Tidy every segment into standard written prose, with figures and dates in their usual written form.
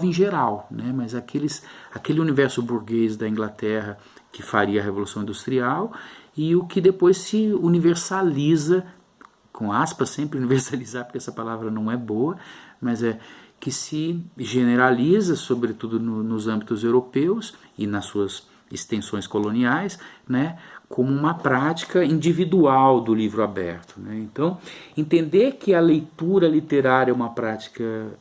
em geral, né? Mas aquele universo burguês da Inglaterra que faria a Revolução Industrial e o que depois se universaliza, com aspas, sempre universalizar, porque essa palavra não é boa, mas que se generaliza, sobretudo nos âmbitos europeus e nas suas extensões coloniais, né, como uma prática individual do livro aberto, né? Então, entender que a leitura literária é uma prática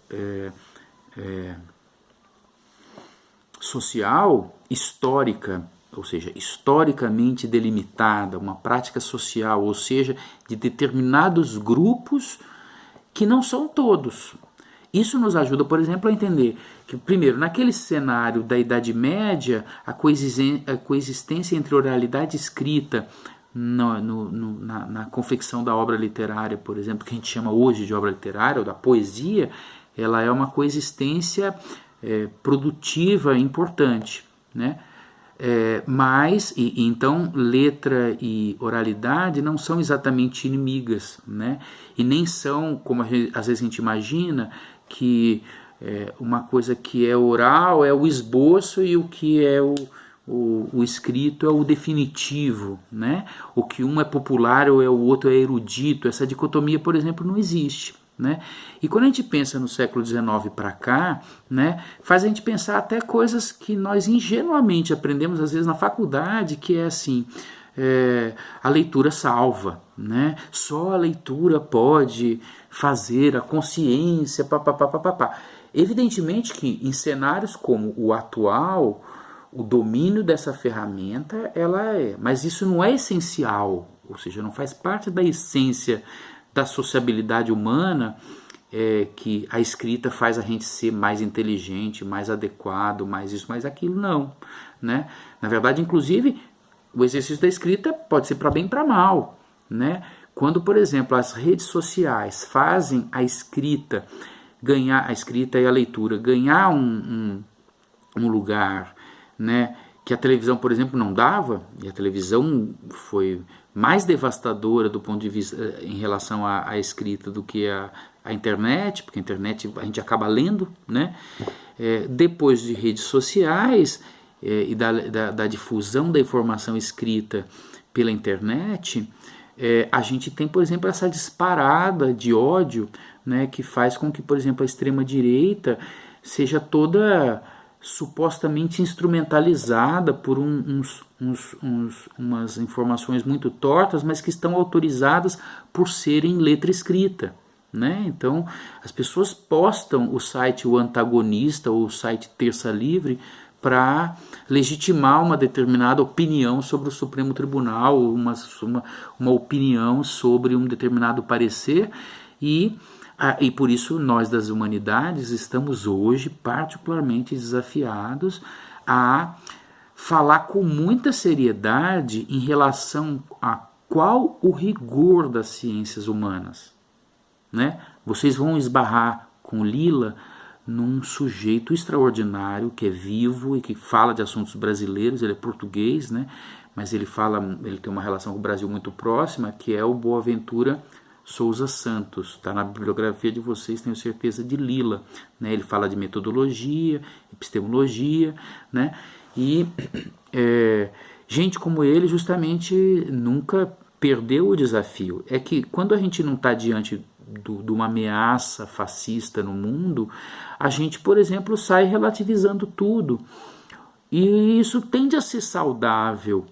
social, histórica, ou seja, historicamente delimitada, uma prática social, ou seja, de determinados grupos que não são todos. Isso nos ajuda, por exemplo, a entender que, primeiro, naquele cenário da Idade Média, a coexistência entre oralidade e escrita na confecção da obra literária, por exemplo, que a gente chama hoje de obra literária, ou da poesia, ela é uma coexistência produtiva importante, né? Então letra e oralidade não são exatamente inimigas, né? E nem são, como às vezes a gente imagina, que uma coisa que é oral é o esboço e o que é o escrito é o definitivo, né? O que um é popular ou o outro é erudito. Essa dicotomia, por exemplo, não existe, né? E quando a gente pensa no século XIX para cá, né, faz a gente pensar até coisas que nós ingenuamente aprendemos às vezes na faculdade, que é assim, a leitura salva, né? Só a leitura pode fazer a consciência, papapá. Evidentemente que em cenários como o atual, o domínio dessa ferramenta, mas isso não é essencial, ou seja, não faz parte da essência da sociabilidade humana, que a escrita faz a gente ser mais inteligente, mais adequado, mais isso, mais aquilo, não, né? Na verdade, inclusive, o exercício da escrita pode ser para bem e para mal, né? Quando, por exemplo, as redes sociais fazem a escrita e a leitura ganhar um lugar, né, que a televisão, por exemplo, não dava, e a televisão foi mais devastadora do ponto de vista em relação à escrita do que a internet, porque a internet a gente acaba lendo, né? Depois de redes sociais e da difusão da informação escrita pela internet, a gente tem, por exemplo, essa disparada de ódio, né, que faz com que, por exemplo, a extrema-direita seja toda supostamente instrumentalizada por umas informações muito tortas, mas que estão autorizadas por serem letra escrita, né? Então, as pessoas postam o site O Antagonista ou o site Terça Livre para legitimar uma determinada opinião sobre o Supremo Tribunal, uma opinião sobre um determinado parecer, e por isso nós das humanidades estamos hoje particularmente desafiados a falar com muita seriedade em relação a qual o rigor das ciências humanas, né? Vocês vão esbarrar com Lila num sujeito extraordinário que é vivo e que fala de assuntos brasileiros. Ele é português, né? Mas ele tem uma relação com o Brasil muito próxima, que é o Boaventura Souza Santos. Está na bibliografia de vocês, tenho certeza, de Lila, né? Ele fala de metodologia, epistemologia, né? E gente como ele justamente nunca perdeu o desafio. É que quando a gente não está diante de uma ameaça fascista no mundo, a gente, por exemplo, sai relativizando tudo. E isso tende a ser saudável.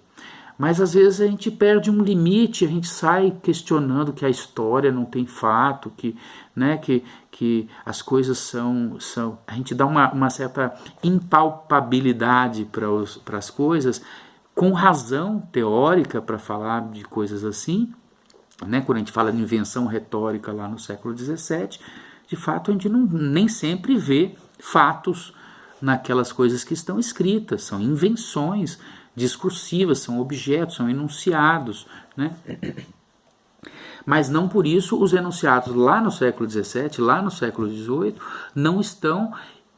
Mas às vezes a gente perde um limite, a gente sai questionando que a história não tem fato, que as coisas são a gente dá uma certa impalpabilidade para as coisas, com razão teórica para falar de coisas assim, né? Quando a gente fala de invenção retórica lá no século XVII, de fato a gente nem sempre vê fatos naquelas coisas que estão escritas, são invenções discursivas, são objetos, são enunciados, né? Mas não por isso os enunciados lá no século XVII, lá no século XVIII, não estão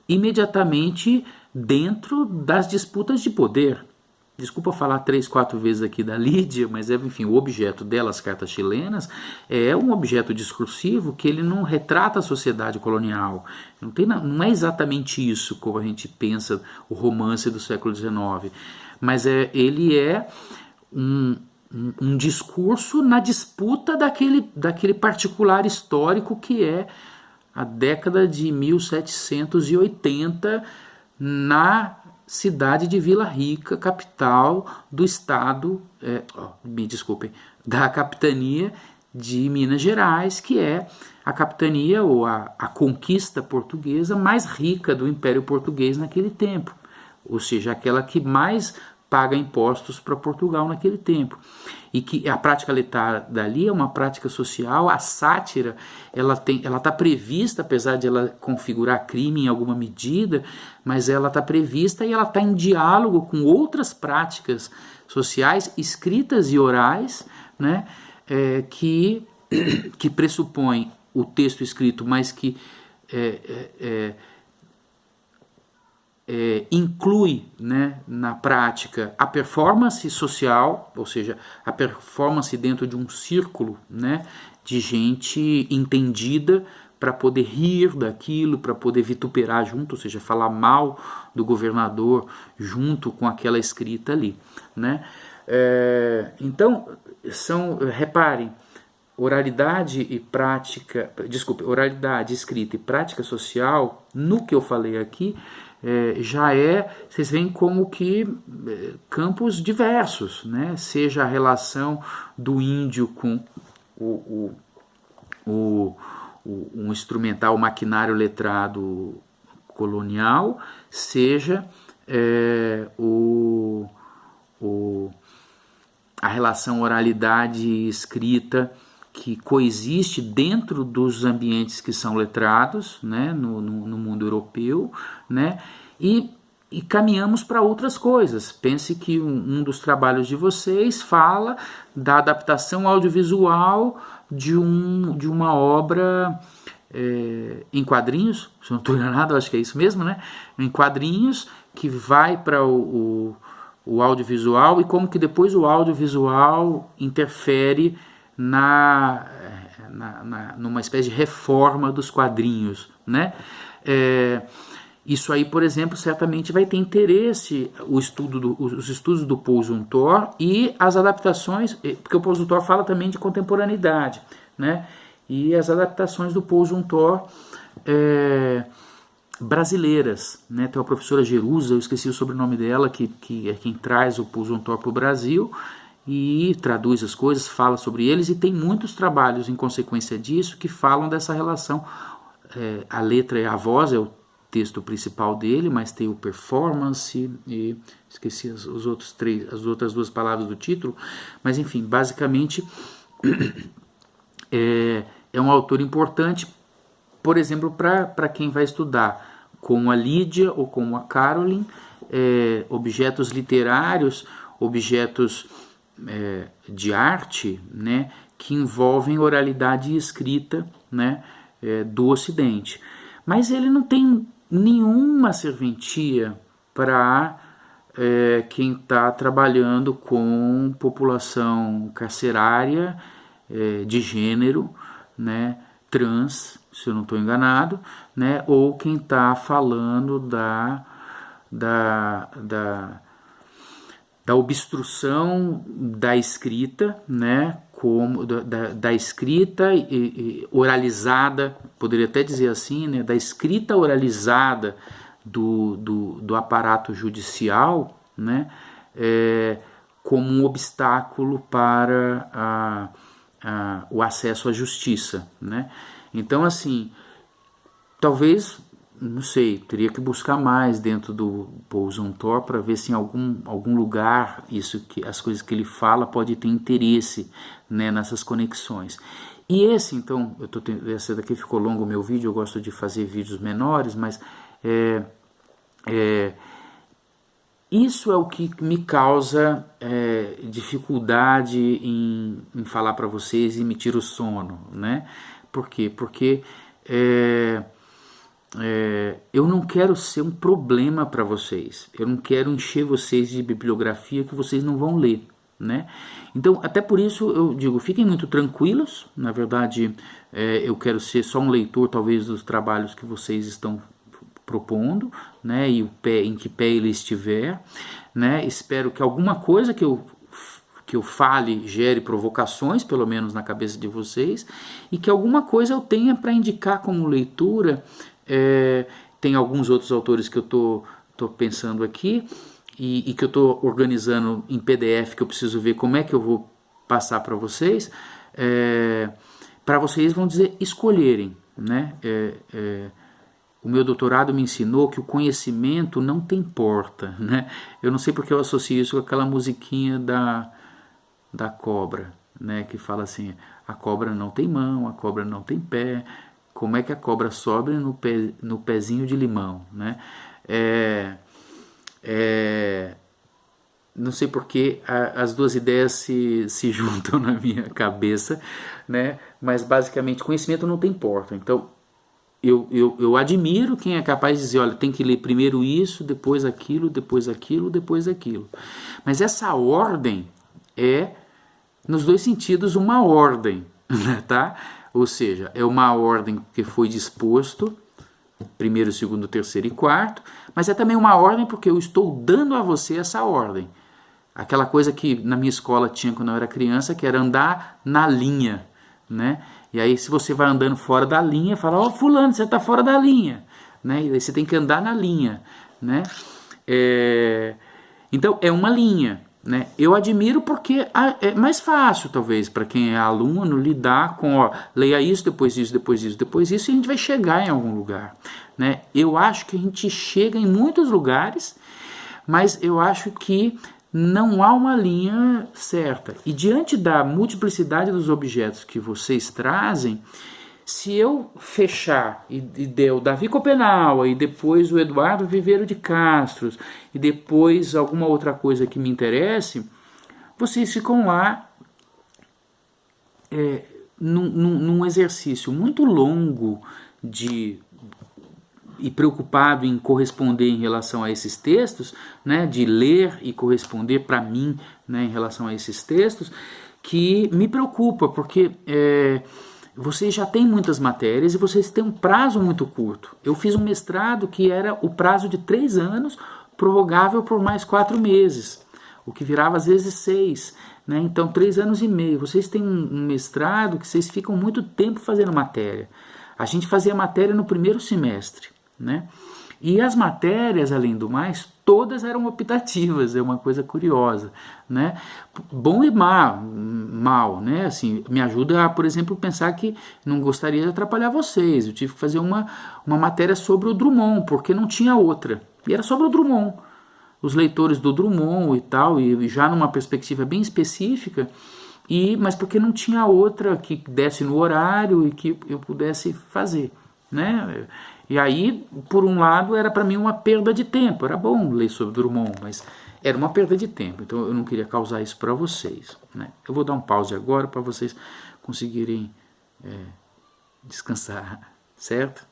imediatamente dentro das disputas de poder, desculpa falar 3, 4 vezes aqui da Lídia, mas enfim, o objeto dela, as cartas chilenas, é um objeto discursivo que ele não retrata a sociedade colonial. Não é exatamente isso como a gente pensa o romance do século XIX, mas ele é um discurso na disputa daquele particular histórico que é a década de 1780 na cidade de Vila Rica, capital do estado, me desculpem, da capitania de Minas Gerais, que é a capitania ou a conquista portuguesa mais rica do Império Português naquele tempo, ou seja, aquela que mais paga impostos para Portugal naquele tempo. E que a prática letrada dali é uma prática social, a sátira, ela está prevista, apesar de ela configurar crime em alguma medida, mas ela está prevista e ela está em diálogo com outras práticas sociais, escritas e orais, né, que pressupõem o texto escrito, mas que inclui, né, na prática a performance social, ou seja, a performance dentro de um círculo, né, de gente entendida para poder rir daquilo, para poder vituperar junto, ou seja, falar mal do governador junto com aquela escrita ali, né? Então, reparem, oralidade, escrita e prática social, no que eu falei aqui, vocês veem como que campos diversos, né? Seja a relação do índio com um instrumental maquinário letrado colonial, seja a relação oralidade e escrita que coexiste dentro dos ambientes que são letrados, né, no mundo europeu, né, e caminhamos para outras coisas. Pense que um dos trabalhos de vocês fala da adaptação audiovisual de uma obra em quadrinhos, se não estou enganado, acho que é isso mesmo, né, em quadrinhos, que vai para o audiovisual e como que depois o audiovisual interfere numa espécie de reforma dos quadrinhos, né? Isso aí, por exemplo, certamente vai ter interesse os estudos do Paul Zumthor e as adaptações, porque o Paul Zumthor fala também de contemporaneidade, né? E as adaptações do Paul Zumthor brasileiras, né? Tem uma professora Jerusa, eu esqueci o sobrenome dela, que é quem traz o Paul Zumthor para o Brasil e traduz as coisas, fala sobre eles, e tem muitos trabalhos em consequência disso que falam dessa relação. A letra e a voz é o texto principal dele, mas tem o performance e esqueci as outras duas palavras do título, mas enfim, basicamente é um autor importante, por exemplo, para quem vai estudar como a Lídia ou como a Caroline, objetos literários, objetos de arte, né, que envolvem oralidade e escrita, né, do Ocidente. Mas ele não tem nenhuma serventia para quem está trabalhando com população carcerária de gênero, né, trans, se eu não estou enganado, né, ou quem está falando da obstrução da escrita, né, como da escrita oralizada, poderia até dizer assim, né, da escrita oralizada do aparato judicial, né, como um obstáculo para o acesso à justiça, né? Então, assim, talvez, não sei, teria que buscar mais dentro do Paul Zumthor para ver se em algum lugar as coisas que ele fala pode ter interesse, né, nessas conexões. E então, esse daqui ficou longo o meu vídeo, eu gosto de fazer vídeos menores, mas isso é o que me causa dificuldade em falar para vocês e me tira o sono, né? Por quê? Porque eu não quero ser um problema para vocês. Eu não quero encher vocês de bibliografia que vocês não vão ler, né? Então, até por isso eu digo, fiquem muito tranquilos. Na verdade, eu quero ser só um leitor, talvez, dos trabalhos que vocês estão propondo, né? E em que pé ele estiver, né? Espero que alguma coisa que eu fale gere provocações, pelo menos na cabeça de vocês, e que alguma coisa eu tenha para indicar como leitura. Tem alguns outros autores que eu tô pensando aqui e que eu estou organizando em PDF, que eu preciso ver como é que eu vou passar para vocês, para vocês, vão dizer, escolherem, né? O meu doutorado me ensinou que o conhecimento não tem porta, né? Eu não sei porque eu associo isso com aquela musiquinha da cobra, né? Que fala assim, a cobra não tem mão, a cobra não tem pé, como é que a cobra sobe no pezinho de limão, né? Não sei porque as duas ideias se juntam na minha cabeça, né? Mas basicamente conhecimento não tem porta. Então eu admiro quem é capaz de dizer, olha, tem que ler primeiro isso, depois aquilo, depois aquilo, depois aquilo. Mas essa ordem é, nos dois sentidos, uma ordem, tá? Ou seja, é uma ordem que foi disposto, primeiro, segundo, terceiro e quarto, mas é também uma ordem porque eu estou dando a você essa ordem. Aquela coisa que na minha escola tinha quando eu era criança, que era andar na linha, né? E aí se você vai andando fora da linha, fala, ó, fulano, você está fora da linha, né? E aí você tem que andar na linha, né? Então é uma linha, né? Eu admiro porque é mais fácil, talvez, para quem é aluno, lidar com, ó, leia isso, depois isso, depois isso, depois isso, e a gente vai chegar em algum lugar, né? Eu acho que a gente chega em muitos lugares, mas eu acho que não há uma linha certa. E diante da multiplicidade dos objetos que vocês trazem, se eu fechar e der o Davi Copenaua, e depois o Eduardo Viveiro de Castro, e depois alguma outra coisa que me interesse, vocês ficam lá num exercício muito longo e preocupado em corresponder em relação a esses textos, né, de ler e corresponder para mim, né, em relação a esses textos, que me preocupa, porque vocês já têm muitas matérias e vocês têm um prazo muito curto. Eu fiz um mestrado que era o prazo de 3 anos, prorrogável por mais 4 meses, o que virava às vezes 6, né? Então 3 anos e meio. Vocês têm um mestrado que vocês ficam muito tempo fazendo matéria. A gente fazia matéria no primeiro semestre, né? E as matérias, além do mais, todas eram optativas, é uma coisa curiosa, né? Bom e mal, né? Assim, me ajuda a, por exemplo, pensar que não gostaria de atrapalhar vocês. Eu tive que fazer uma matéria sobre o Drummond, porque não tinha outra. E era sobre o Drummond. Os leitores do Drummond e tal, e já numa perspectiva bem específica, mas porque não tinha outra que desse no horário e que eu pudesse fazer, né? E aí, por um lado, era para mim uma perda de tempo. Era bom ler sobre Drummond, mas era uma perda de tempo. Então eu não queria causar isso para vocês, né? Eu vou dar um pause agora para vocês conseguirem descansar, certo?